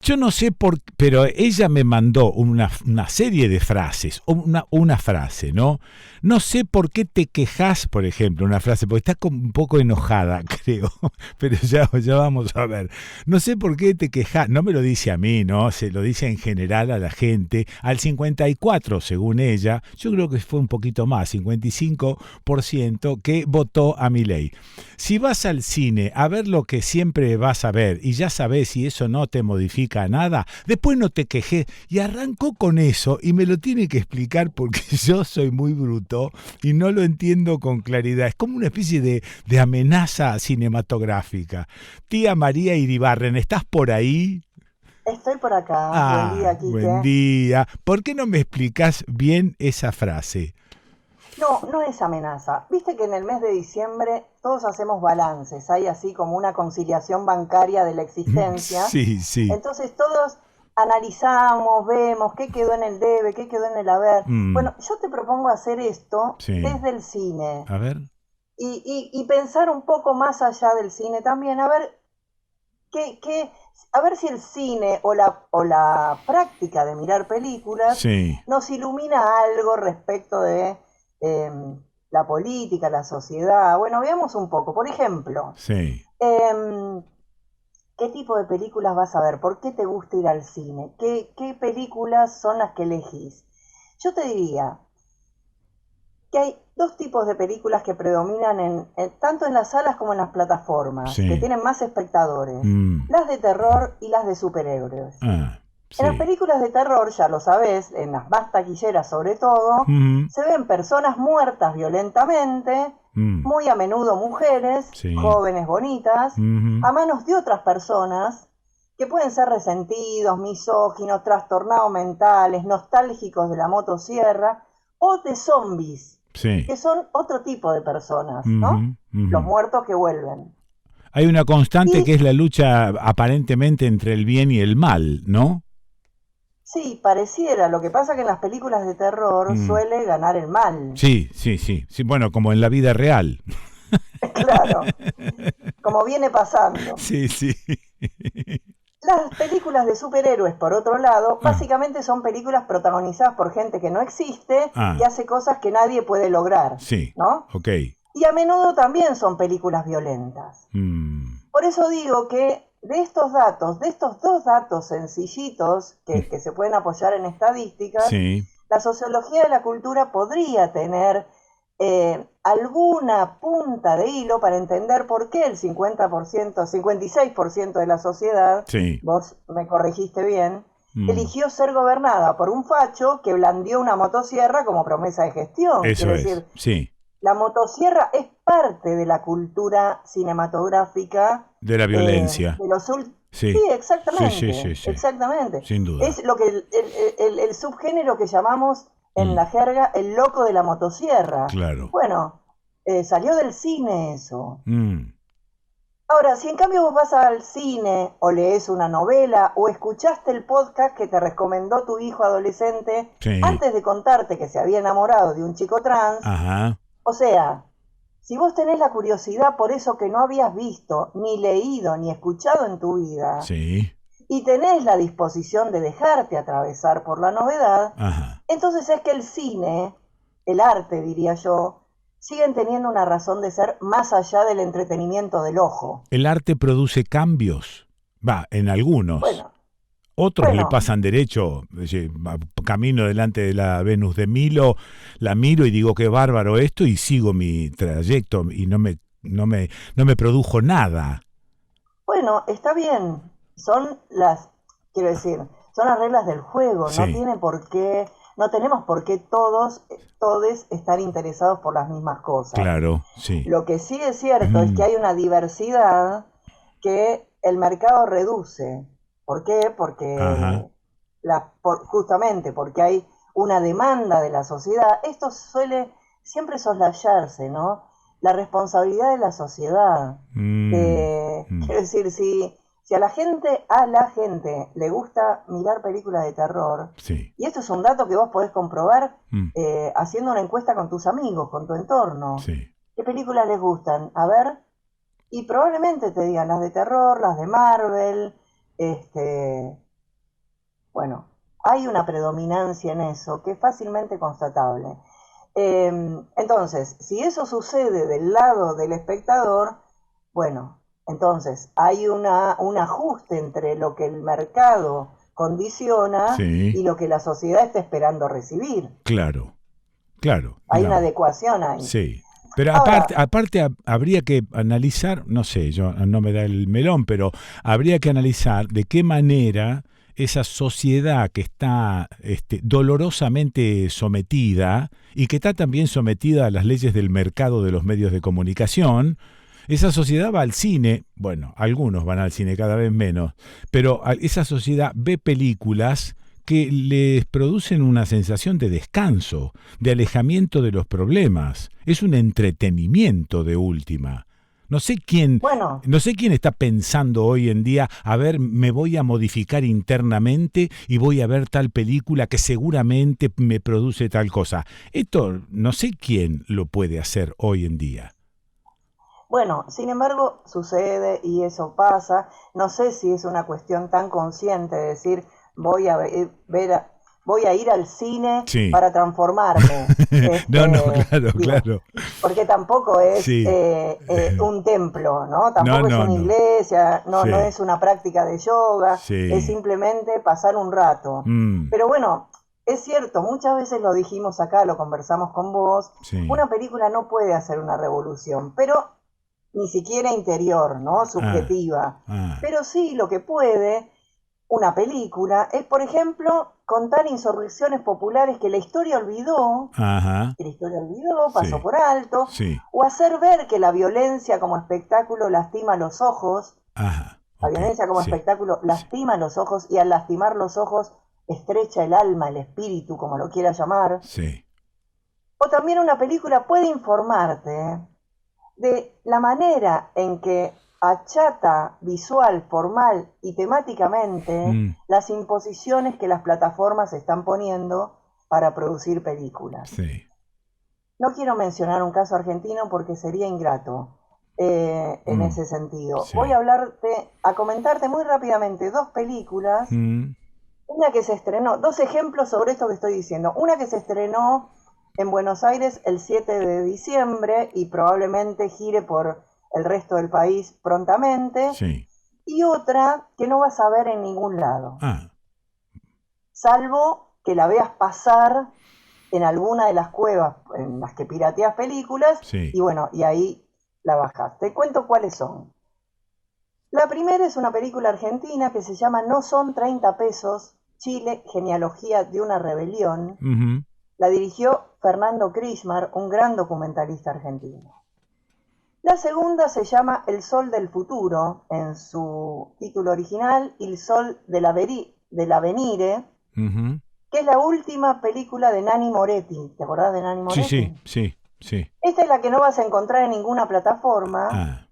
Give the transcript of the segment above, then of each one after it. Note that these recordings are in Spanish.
Yo no sé por qué, pero ella me mandó una serie de frases, o una frase, ¿no? No sé por qué te quejas, por ejemplo, una frase, porque está un poco enojada, creo, pero ya vamos a ver. No sé por qué te quejas, no me lo dice a mí, ¿no? Se lo dice en general a la gente, al 54, según ella, yo creo que fue un poquito más, 55% que votó a Milei. Si vas al cine a ver lo que siempre vas a ver y ya sabes si eso no te modifica nada, después no te quejes. Y arrancó con eso y me lo tiene que explicar porque yo soy muy bruto y no lo entiendo con claridad. Es como una especie de amenaza cinematográfica. Tía María Iribarren, ¿estás por ahí? Estoy por acá. Buen Ah, día, buen Quique. día. ¿Por qué no me explicas bien esa frase? No, no es amenaza. Viste que en el mes de diciembre todos hacemos balances. Hay así como una conciliación bancaria de la existencia. Sí, sí. Entonces todos analizamos, vemos qué quedó en el debe, qué quedó en el haber. Mm, Bueno, yo te propongo hacer esto sí. desde el cine A ver. y pensar un poco más allá del cine también. A ver a ver si el cine o la práctica de mirar películas Sí, nos ilumina algo respecto de eh, la política, la sociedad. Bueno, veamos un poco. Por ejemplo, sí. eh, ¿qué tipo de películas vas a ver? ¿Por qué te gusta ir al cine? ¿Qué películas son las que elegís? Yo te diría que hay dos tipos de películas que predominan tanto en las salas como en las plataformas, que Sí. tienen más espectadores, Mm. las de terror y las de superhéroes. Ah, En las sí. películas de terror, ya lo sabés, en las más taquilleras sobre todo, Mm, se ven personas muertas violentamente, mm, muy a menudo mujeres, sí. jóvenes bonitas, Mhm. a manos de otras personas que pueden ser resentidos, misóginos, trastornados mentales, nostálgicos de la motosierra o de zombies, Sí. que son otro tipo de personas, ¿no? Mhm, Los mhm. muertos que vuelven. Hay una constante que Y es la lucha aparentemente entre el bien y el mal, ¿no? sí, pareciera, lo que pasa que en las películas de terror Mm. suele ganar el mal. Sí, sí, sí, sí. Bueno, como en la vida real. Claro, como viene pasando. Sí, sí. Las películas de superhéroes, por otro lado, Ah, básicamente son películas protagonizadas por gente que no existe y ah, hace cosas que nadie puede lograr, sí. ¿no? Ok. Y a menudo también son películas violentas. Mm, Por eso digo que de estos datos, de estos dos datos sencillitos mm, que se pueden apoyar en estadísticas, sí. la sociología de la cultura podría tener alguna punta de hilo para entender por qué el 50%, 56% de la sociedad, Sí. vos me corregiste bien, Mm, eligió ser gobernada por un facho que blandió una motosierra como promesa de gestión. eso Quiere es. decir, Sí. la motosierra es parte de la cultura cinematográfica De la violencia. de los últimos... Sí, Sí. Sí, sí, sí, exactamente, sí. exactamente. Sin duda. Es lo que el subgénero que llamamos en Mm, la jerga el loco de la motosierra. claro. Bueno, salió del cine eso. Mm, Ahora, si en cambio vos vas al cine o lees una novela o escuchaste el podcast que te recomendó tu hijo adolescente sí. antes de contarte que se había enamorado de un chico trans, Ajá. o sea, si vos tenés la curiosidad por eso que no habías visto, ni leído, ni escuchado en tu vida, Sí. y tenés la disposición de dejarte atravesar por la novedad, Ajá. entonces es que el cine, el arte diría yo, siguen teniendo una razón de ser más allá del entretenimiento del ojo. El arte produce cambios. Va, en algunos. Bueno, Otros le bueno, pasan derecho, camino delante de la Venus de Milo, la miro y digo qué bárbaro esto y sigo mi trayecto y no me produjo nada. bueno, está bien. Son las, quiero decir, son las reglas del juego. No Sí, tiene por qué, no tenemos por qué todos estar interesados por las mismas cosas. claro, sí. Lo que sí es cierto es que hay una diversidad que el mercado reduce. ¿Por qué? Ajá. Porque justamente porque hay una demanda de la sociedad. Esto suele siempre soslayarse, ¿no? La responsabilidad de la sociedad. Mm, Quiero mm, decir, si a la gente le gusta mirar películas de terror, sí. y esto es un dato que vos podés comprobar Mm, haciendo una encuesta con tus amigos, con tu entorno. sí. ¿Qué películas les gustan? A ver, y probablemente te digan las de terror, las de Marvel, este, Bueno, hay una predominancia en eso que es fácilmente constatable. Entonces, si eso sucede del lado del espectador, bueno, entonces hay un ajuste entre lo que el mercado condiciona Sí, y lo que la sociedad está esperando recibir. claro, claro, Hay una digamos. adecuación ahí. Sí. Pero Ahora, aparte habría que analizar, no sé, yo no me da el melón, pero habría que analizar de qué manera esa sociedad que está dolorosamente sometida y que está también sometida a las leyes del mercado de los medios de comunicación, esa sociedad va al cine, bueno, algunos van al cine cada vez menos, pero esa sociedad ve películas que les producen una sensación de descanso, de alejamiento de los problemas. Es un entretenimiento de última. No sé quién, bueno, no sé quién está pensando hoy en día, a ver, me voy a modificar internamente y voy a ver tal película que seguramente me produce tal cosa. Esto no sé quién lo puede hacer hoy en día. bueno, sin embargo, sucede y eso pasa. No sé si es una cuestión tan consciente de decir voy a voy a ir al cine Sí. para transformarme. No, no, claro, Digo, claro. porque tampoco es Sí. un templo, ¿no? No, Tampoco es no, una no. iglesia, no Sí, es una práctica de yoga, es sí. simplemente pasar un rato. Mm, Pero bueno, es cierto, muchas veces lo dijimos acá, lo conversamos con vos, sí. una película no puede hacer una revolución, pero ni siquiera interior, ¿no? Ah, Subjetiva. ah. Pero sí lo que puede una película es, por ejemplo, contar insurrecciones populares Ajá. que la historia olvidó, pasó Sí, por alto, sí. o hacer ver que la violencia como espectáculo lastima los ojos, Ajá. la Ok. violencia como Sí, espectáculo sí. lastima los ojos y al lastimar los ojos estrecha el alma, el espíritu, como lo quiera llamar. Sí. O también una película puede informarte de la manera en que achata visual, formal y temáticamente Mm, las imposiciones que las plataformas están poniendo para producir películas. sí. No quiero mencionar un caso argentino porque sería ingrato en Mm, ese sentido. Voy sí. a comentarte muy rápidamente dos películas. Mm, Una que se estrenó, dos ejemplos sobre esto que estoy diciendo. Una que se estrenó en Buenos Aires el 7 de diciembre y probablemente gire por el resto del país prontamente. sí. Y otra que no vas a ver en ningún lado, Ah, salvo que la veas pasar en alguna de las cuevas en las que pirateas películas y sí. bueno, y ahí la bajas. Te cuento cuáles son. La primera es una película argentina que se llama No son 30 pesos, Chile, genealogía de una rebelión. Ujú, La dirigió Fernando Krishmar, un gran documentalista argentino. La segunda se llama El Sol del Futuro, en su título original, Il Sol dell'Avvenire, ujú. que es la última película de Nanni Moretti. ¿Te acordás de Nanni Sí, sí, Moretti? sí, sí. Esta es la que no vas a encontrar en ninguna plataforma Ah,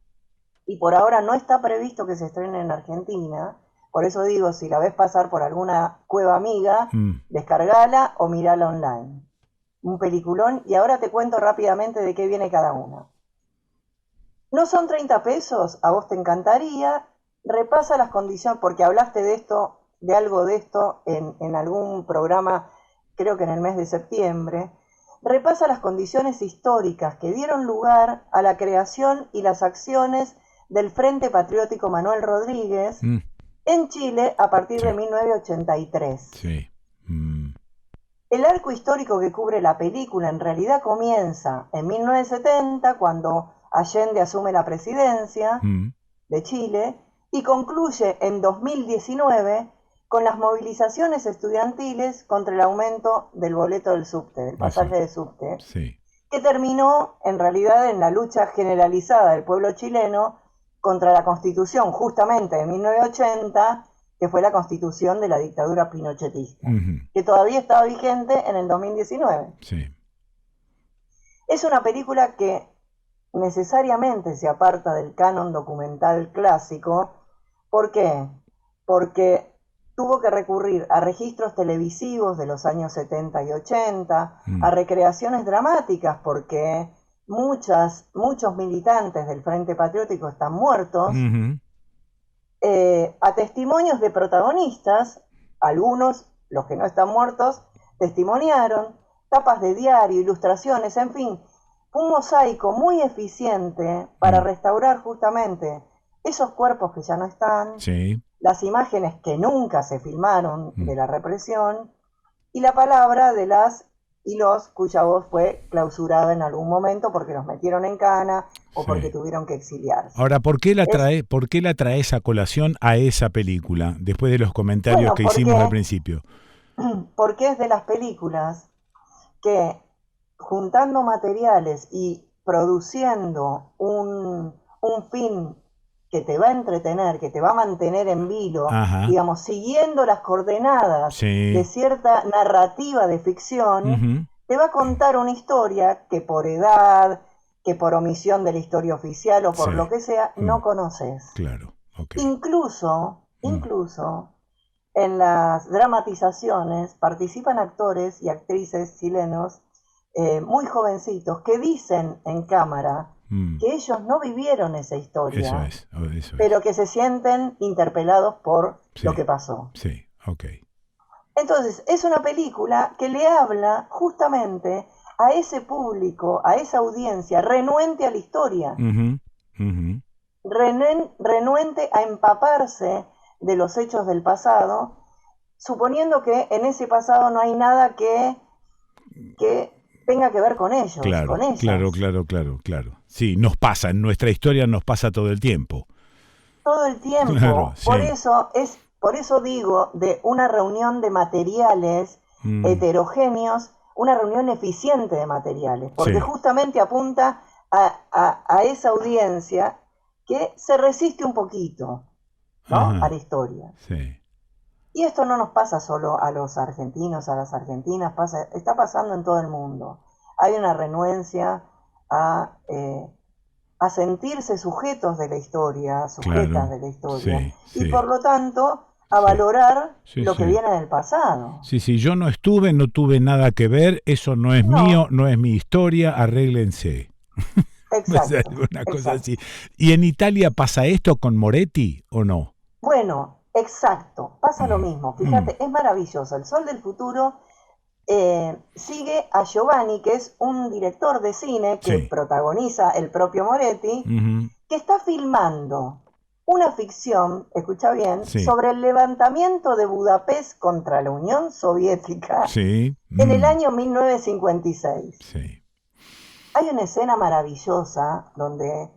y por ahora no está previsto que se estrene en Argentina. Por eso digo, si la ves pasar por alguna cueva amiga, mm, descargala o mirala online. Un peliculón y ahora te cuento rápidamente de qué viene cada una. No son 30 pesos, a vos te encantaría. Repasa las condiciones, porque hablaste de esto, de algo de esto en algún programa, creo que en el mes de septiembre. Repasa las condiciones históricas que dieron lugar a la creación y las acciones del Frente Patriótico Manuel Rodríguez mm, en Chile a partir de sí, 1983. sí. Mm, El arco histórico que cubre la película en realidad comienza en 1970, cuando Allende asume la presidencia mm, de Chile, y concluye en 2019 con las movilizaciones estudiantiles contra el aumento del boleto del subte, del eso. pasaje de subte, Sí. que terminó en realidad en la lucha generalizada del pueblo chileno contra la constitución justamente de 1980, que fue la constitución de la dictadura pinochetista, Ujú, que todavía estaba vigente en el 2019. sí. Es una película que necesariamente se aparta del canon documental clásico. ¿Por qué? Porque tuvo que recurrir a registros televisivos de los años 70 y 80, a Mm, recreaciones dramáticas, porque muchos militantes del Frente Patriótico están muertos, ujú, a testimonios de protagonistas, algunos, los que no están muertos, testimoniaron, tapas de diario, ilustraciones, en fin, un mosaico muy eficiente para restaurar justamente esos cuerpos que ya no están, Sí. las imágenes que nunca se filmaron de la represión y la palabra de las y los cuya voz fue clausurada en algún momento porque los metieron en cana o Sí. porque tuvieron que exiliarse. Ahora, ¿por qué la traes a colación a esa película, después de los comentarios Bueno, que hicimos al principio? Porque es de las películas que, juntando materiales y produciendo un film que te va a entretener, que te va a mantener en vilo, Ajá. digamos, siguiendo las coordenadas Sí. de cierta narrativa de ficción, te va a contar una historia que por edad, que por omisión de la historia oficial o por Sí. lo que sea, no conoces. Claro, ok. Incluso en las dramatizaciones participan actores y actrices chilenos muy jovencitos que dicen en cámara que ellos no vivieron esa historia, pero que se sienten interpelados por lo que pasó. Sí, ok. Entonces, es una película que le habla justamente a ese público, a esa audiencia renuente a la historia, renuente a empaparse de los hechos del pasado, suponiendo que en ese pasado no hay nada que tenga que ver con ellos, Claro, con ellas. claro. Sí, nos pasa, en nuestra historia nos pasa todo el tiempo. Todo el tiempo. Claro, sí. Por eso digo, de una reunión de materiales heterogéneos, una reunión eficiente de materiales, porque justamente apunta a esa audiencia que se resiste un poquito, ¿no? A la historia. Sí. Y esto no nos pasa solo a los argentinos, a las argentinas, está pasando en todo el mundo. Hay una renuencia a sentirse sujetos de la historia, sujetas de la historia, y por lo tanto a valorar lo que viene del pasado. Sí, yo no tuve nada que ver, eso no es mío, no es mi historia, arréglense. Exacto. Alguna cosa así. ¿Y en Italia pasa esto con Moretti o no? Bueno, exacto, pasa lo mismo. Fíjate, es maravilloso. El Sol del Futuro sigue a Giovanni, que es un director de cine que protagoniza el propio Moretti, que está filmando una ficción, escucha bien, sobre el levantamiento de Budapest contra la Unión Soviética en el año 1956. Hay una escena maravillosa donde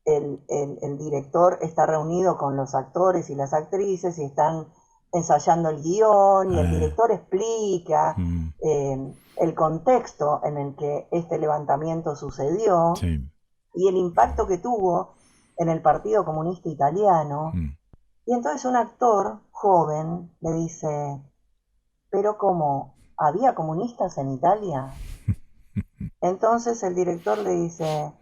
el director está reunido con los actores y las actrices y están ensayando el guión y el director explica el contexto en el que este levantamiento sucedió y el impacto que tuvo en el Partido Comunista Italiano. Y entonces un actor joven le dice, ¿pero cómo? ¿Había comunistas en Italia? Entonces el director le dice,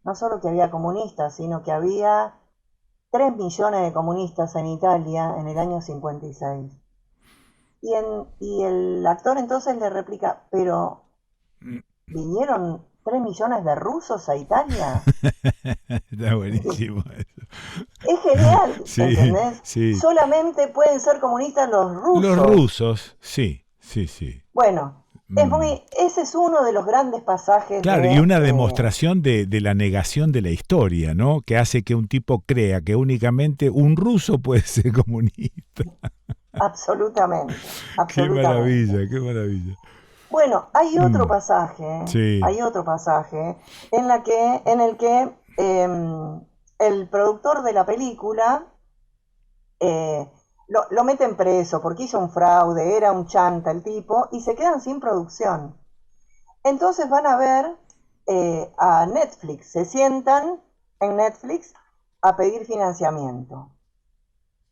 no solo que había comunistas, sino que había 3 millones de comunistas en Italia en el año 56. Y el actor entonces le replica, pero ¿vinieron 3 millones de rusos a Italia? Está buenísimo eso. Es genial, ¿entendés? Solamente pueden ser comunistas los rusos. Los rusos, sí. Bueno, ese es uno de los grandes pasajes. Claro, y una demostración de la negación de la historia, ¿no? Que hace que un tipo crea que únicamente un ruso puede ser comunista. Absolutamente. Qué maravilla. Bueno, hay otro pasaje, en el que el productor de la película lo meten preso porque hizo un fraude, era un chanta el tipo, y se quedan sin producción. Entonces van a ver a Netflix, se sientan en Netflix a pedir financiamiento.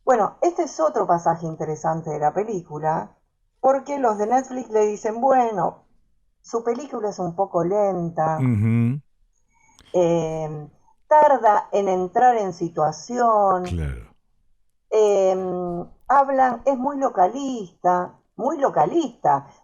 Bueno, este es otro pasaje interesante de la película, porque los de Netflix le dicen, bueno, su película es un poco lenta, tarda en entrar en situación, es muy localista,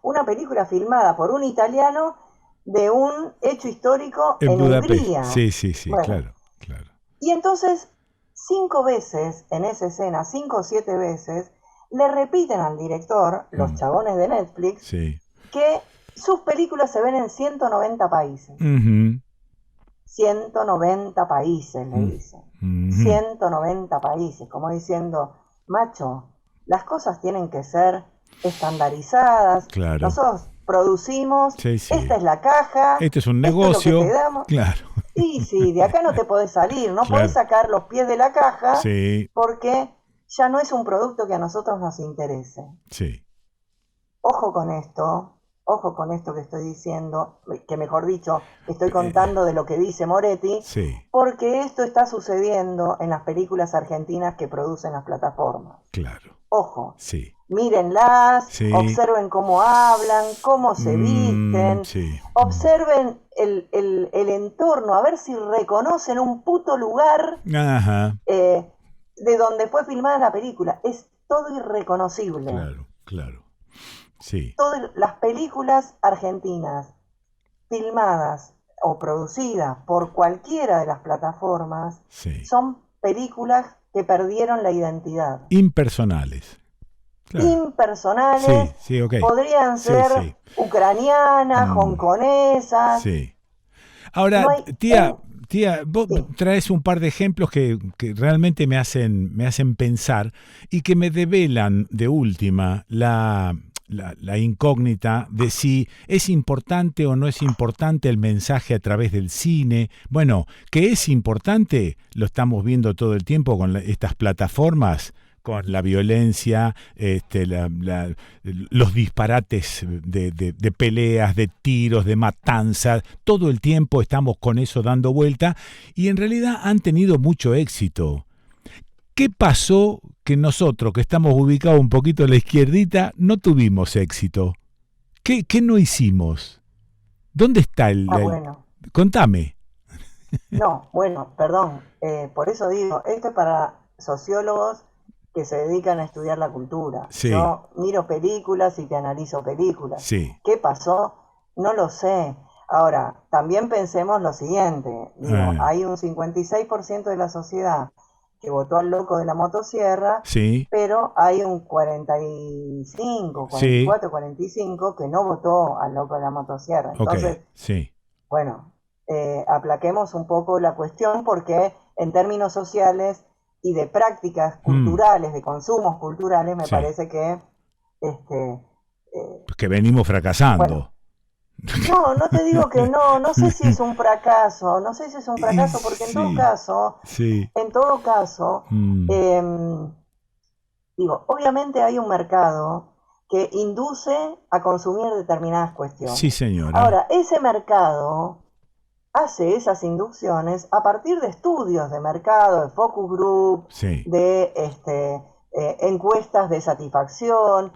una película filmada por un italiano de un hecho histórico en Hungría. Sí, bueno, claro. Y entonces 5 veces en esa escena, 5 o 7 veces, le repiten al director, los chabones de Netflix, Sí. que sus películas se ven en 190 países. Ujú. 190 países, le dicen. Ujú. 190 países, como diciendo, macho, las cosas tienen que ser estandarizadas. Claro. Nosotros producimos, Sí, sí. esta es la caja, Este es un esto es lo negocio. que te damos. Claro. Y sí, de acá no te podés salir, no Claro. podés sacar los pies de la caja, Sí, porque ya no es un producto que a nosotros nos interese. sí. Ojo con esto que estoy diciendo, que mejor dicho, estoy contando de lo que dice Moretti, Sí, porque esto está sucediendo en las películas argentinas que producen las plataformas. claro. Ojo, Sí. mírenlas, Sí. observen cómo hablan, cómo se visten, Sí. observen el entorno, a ver si reconocen un puto lugar Ajá. de donde fue filmada la película. Es todo irreconocible. Claro, claro. Sí. Todas las películas argentinas filmadas o producidas por cualquiera de las plataformas Sí. son películas que perdieron la identidad. Impersonales. Claro. Impersonales, Sí, ok. podrían Sí, ser sí. ucranianas, hongkonesas. Sí. Ahora, No hay tía, vos Sí. traes un par de ejemplos que realmente me hacen pensar y que me develan de última la incógnita de si es importante o no es importante el mensaje a través del cine. Bueno, que es importante, lo estamos viendo todo el tiempo con estas plataformas, con la violencia, los disparates de peleas, de tiros, de matanzas. Todo el tiempo estamos con eso dando vuelta y en realidad han tenido mucho éxito. ¿Qué pasó que nosotros, que estamos ubicados un poquito a la izquierdita, no tuvimos éxito? ¿Qué no hicimos? ¿Dónde está Bueno. Contame. No, bueno, perdón. Por eso digo, esto es para sociólogos que se dedican a estudiar la cultura. Sí. Yo miro películas y te analizo películas. Sí. ¿Qué pasó? No lo sé. Ahora, también pensemos lo siguiente. Digo, hay un 56% de la sociedad que votó al loco de la motosierra, Sí. pero hay un 45, 44, 45 que no votó al loco de la motosierra. Entonces, okay. Sí. Bueno, aplaquemos un poco la cuestión porque en términos sociales y de prácticas culturales, de consumos culturales, me parece que que venimos fracasando. Bueno, no te digo que no sé si es un fracaso, porque en todo caso, digo, obviamente hay un mercado que induce a consumir determinadas cuestiones. Sí, señora. Ahora, ese mercado hace esas inducciones a partir de estudios de mercado, de focus group, de encuestas de satisfacción,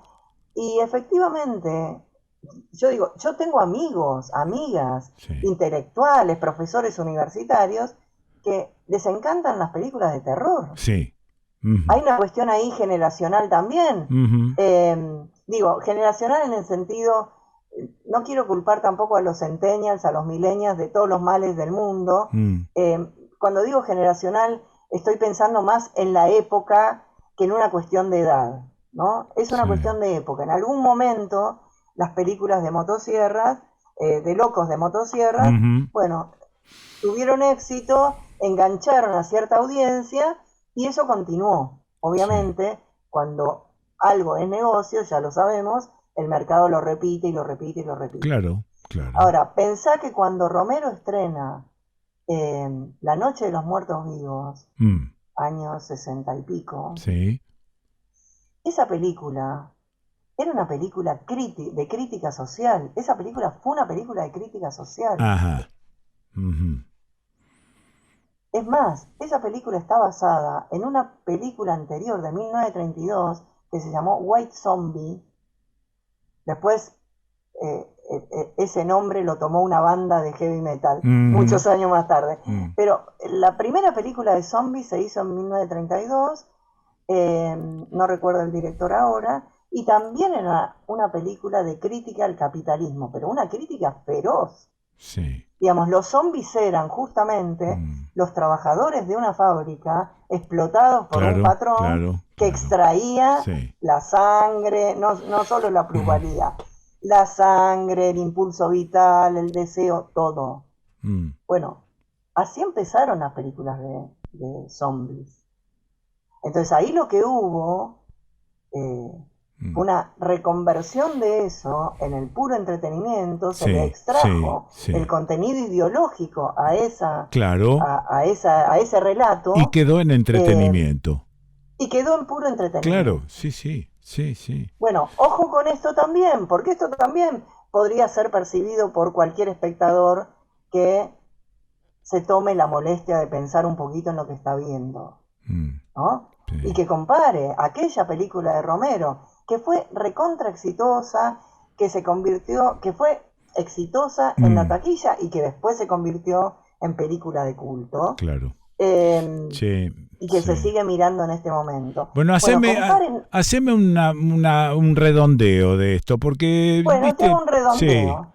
y efectivamente, yo tengo amigos, amigas, intelectuales, profesores universitarios, que les encantan las películas de terror. Sí. Hay una cuestión ahí generacional también. Digo, generacional en el sentido, no quiero culpar tampoco a los centennials, a los millennials de todos los males del mundo. Cuando digo generacional, estoy pensando más en la época que en una cuestión de edad, ¿no? Es una cuestión de época. En algún momento, las películas de motosierras, de locos de motosierras, bueno, tuvieron éxito, engancharon a cierta audiencia y eso continuó. Obviamente, cuando algo es negocio, ya lo sabemos, el mercado lo repite y lo repite y lo repite. Claro, claro. Ahora, pensá que cuando Romero estrena La Noche de los Muertos Vivos, años 60 y pico, esa película era una película de crítica social. Esa película fue una película de crítica social. Ajá. Es más, esa película está basada en una película anterior de 1932 que se llamó White Zombie. Después ese nombre lo tomó una banda de heavy metal muchos años más tarde. Pero la primera película de zombies se hizo en 1932, no recuerdo el director ahora, y también era una película de crítica al capitalismo, pero una crítica feroz. Sí. Digamos, los zombies eran justamente los trabajadores de una fábrica explotados por un patrón que extraía la sangre, no solo la plusvalía, la sangre, el impulso vital, el deseo, todo. Bueno, así empezaron las películas de zombies. Entonces ahí lo que hubo una reconversión de eso en el puro entretenimiento, se le extrajo el contenido ideológico a ese relato. Y quedó en entretenimiento. Y quedó en puro entretenimiento. Claro, sí. Bueno, ojo con esto también, porque esto también podría ser percibido por cualquier espectador que se tome la molestia de pensar un poquito en lo que está viendo, ¿no? Sí. Y que compare aquella película de Romero, que fue recontra exitosa, que fue exitosa en la taquilla y que después se convirtió en película de culto. Claro. Y que se sigue mirando en este momento. Bueno, haceme un redondeo de esto, porque... Bueno, tengo un redondeo.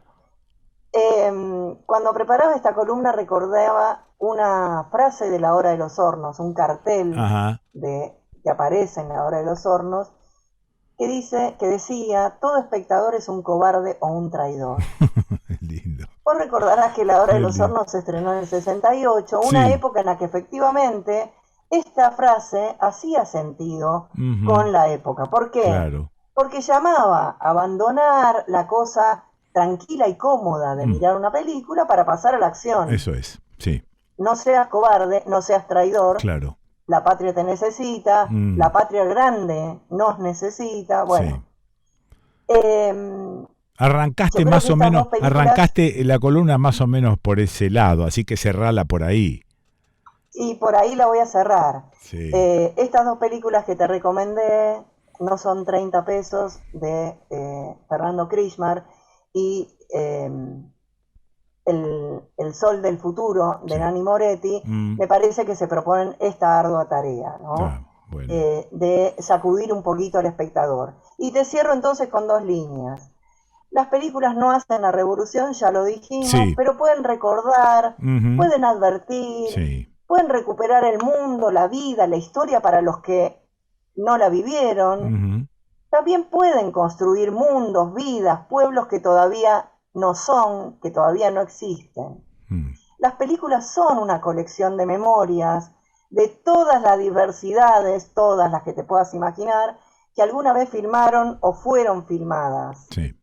Cuando preparaba esta columna recordaba una frase de La Hora de los Hornos, un cartel que aparece en La Hora de los Hornos, que decía: todo espectador es un cobarde o un traidor. Lindo. Vos recordarás que La Hora de los Hornos se estrenó en el 68, una época en la que efectivamente esta frase hacía sentido con la época. ¿Por qué? Claro. Porque llamaba a abandonar la cosa tranquila y cómoda de mirar una película para pasar a la acción. Eso es, sí. No seas cobarde, no seas traidor. Claro. La patria te necesita, la patria grande nos necesita. Bueno. Arrancaste más o menos, arrancaste la columna más o menos por ese lado, así que cerrala por ahí. Y por ahí la voy a cerrar. Sí. Estas dos películas que te recomendé, No son 30 pesos, de Fernando Krishmar, y el Sol del Futuro, de Nanni Moretti, me parece que se proponen esta ardua tarea, ¿no? Bueno. De sacudir un poquito al espectador. Y te cierro entonces con dos líneas. Las películas no hacen la revolución, ya lo dijimos, pero pueden recordar, pueden advertir, pueden recuperar el mundo, la vida, la historia para los que no la vivieron. También pueden construir mundos, vidas, pueblos que todavía no son, que todavía no existen. Las películas son una colección de memorias de todas las diversidades, todas las que te puedas imaginar, que alguna vez filmaron o fueron filmadas. Sí.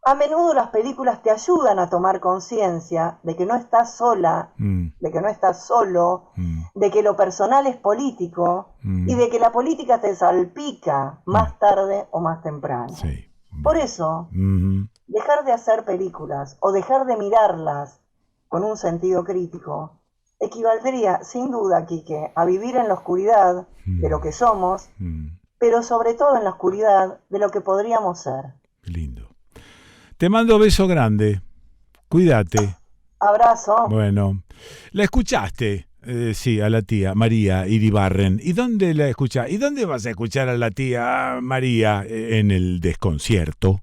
A menudo las películas te ayudan a tomar conciencia de que no estás sola, de que no estás solo, de que lo personal es político y de que la política te salpica más tarde o más temprano. Sí. Por eso, dejar de hacer películas o dejar de mirarlas con un sentido crítico equivaldría, sin duda, Quique, a vivir en la oscuridad de lo que somos, pero sobre todo en la oscuridad de lo que podríamos ser. Lindo. Te mando beso grande. Cuídate. Abrazo. Bueno, la escuchaste, sí, a la tía María Iribarren. ¿Y dónde la escuchás? ¿Y dónde vas a escuchar a la tía María en el desconcierto?